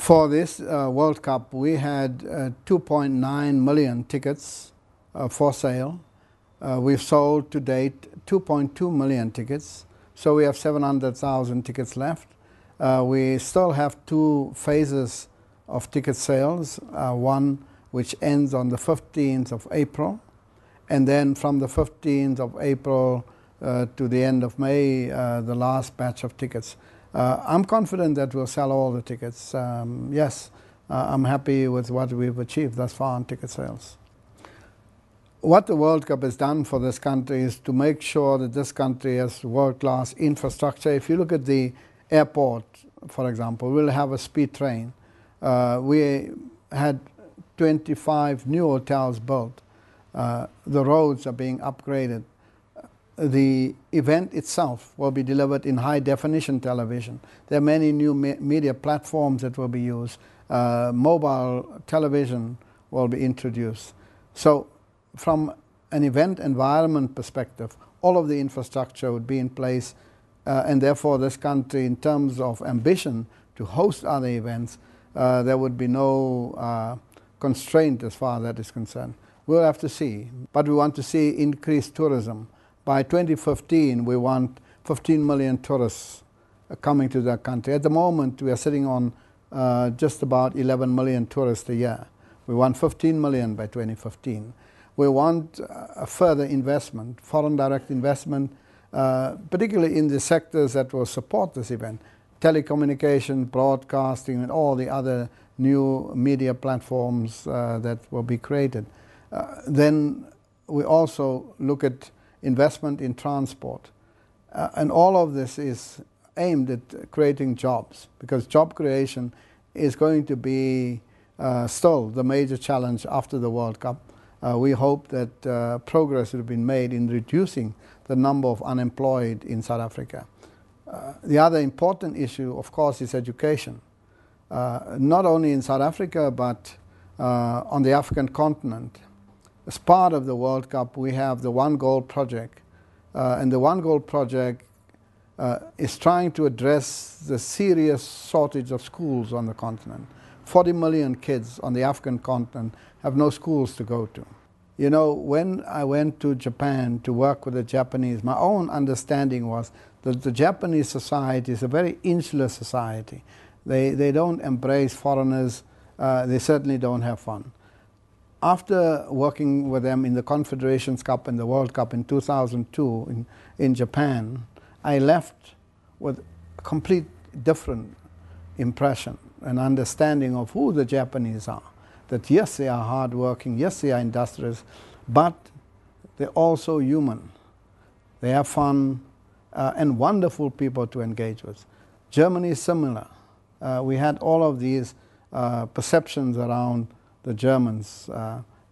For this World Cup, we had 2.9 million tickets for sale. We've sold to date 2.2 million tickets, so we have 700,000 tickets left. We still have two phases of ticket sales, one which ends on the 15th of April, and then from the 15th of April to the end of May, the last batch of tickets. I'm confident that we'll sell all the tickets. Yes, I'm happy with what we've achieved thus far on ticket sales. What the World Cup has done for this country is to make sure that this country has world-class infrastructure. If you look at the airport, for example, we'll have a speed train. We had 25 new hotels built. The roads are being upgraded. The event itself will be delivered in high-definition television. There are many new media platforms that will be used. Mobile television will be introduced. So from an event environment perspective, all of the infrastructure would be in place, and therefore this country, in terms of ambition to host other events, there would be no constraint as far as that is concerned. We'll have to see, but we want to see increased tourism. By 2015, we want 15 million tourists coming to the country. At the moment, we are sitting on just about 11 million tourists a year. We want 15 million by 2015. We want further investment, foreign direct investment, particularly in the sectors that will support this event: telecommunication, broadcasting, and all the other new media platforms that will be created. Then we also look at investment in transport. And all of this is aimed at creating jobs, because job creation is going to be still the major challenge after the World Cup. We hope that progress has been made in reducing the number of unemployed in South Africa. The other important issue, of course, is education. Not only in South Africa, but on the African continent. As part of the World Cup, we have the One Goal Project. And the One Goal Project is trying to address the serious shortage of schools on the continent. 40 million kids on the African continent have no schools to go to. You know, when I went to Japan to work with the Japanese, my own understanding was that the Japanese society is a very insular society. They don't embrace foreigners. They certainly don't have fun. After working with them in the Confederations Cup and the World Cup in 2002 in Japan, I left with a complete different impression and understanding of who the Japanese are. That yes, they are hardworking, yes, they are industrious, but they're also human. They have fun and wonderful people to engage with. Germany is similar. We had all of these perceptions around the Germans,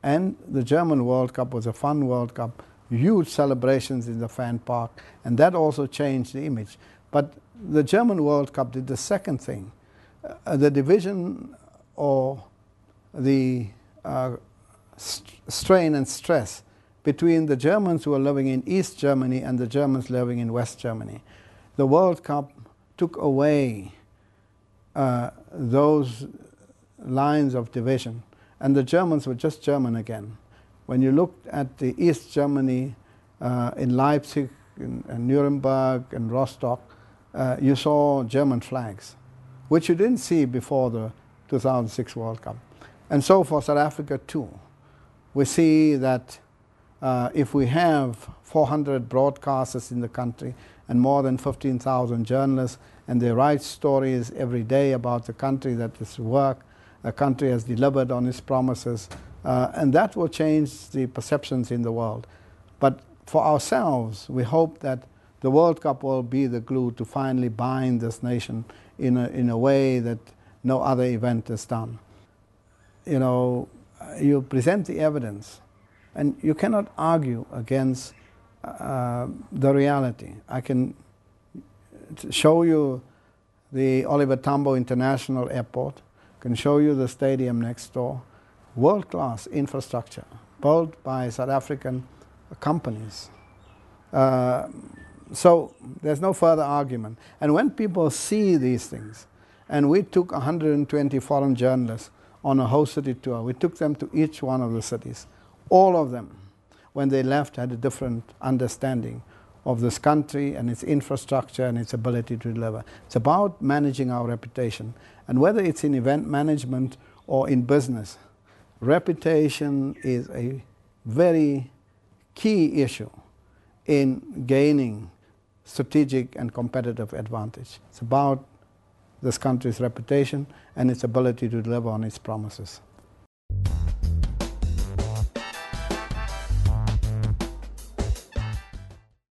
and the German World Cup was a fun World Cup, huge celebrations in the fan park, and that also changed the image. But the German World Cup did the second thing. The division or the strain and stress between the Germans who were living in East Germany and the Germans living in West Germany. The World Cup took away those lines of division, and the Germans were just German again. When you looked at the East Germany in Leipzig, in Nuremberg, and Rostock, you saw German flags, which you didn't see before the 2006 World Cup. And so for South Africa too, we see that if we have 400 broadcasters in the country and more than 15,000 journalists, and they write stories every day about the country that is work, a country has delivered on its promises, and that will change the perceptions in the world. But for ourselves, we hope that the World Cup will be the glue to finally bind this nation in a way that no other event has done. You know, you present the evidence, and you cannot argue against the reality. I can show you the Oliver Tambo International Airport, can show you the stadium next door, world-class infrastructure built by South African companies. So there's no further argument. And when people see these things, And we took 120 foreign journalists on a whole city tour. We took them to each one of the cities. All of them, when they left, had a different understanding of this country and its infrastructure and its ability to deliver. It's about managing our reputation. And whether it's in event management or in business, reputation is a very key issue in gaining strategic and competitive advantage. It's about this country's reputation and its ability to deliver on its promises.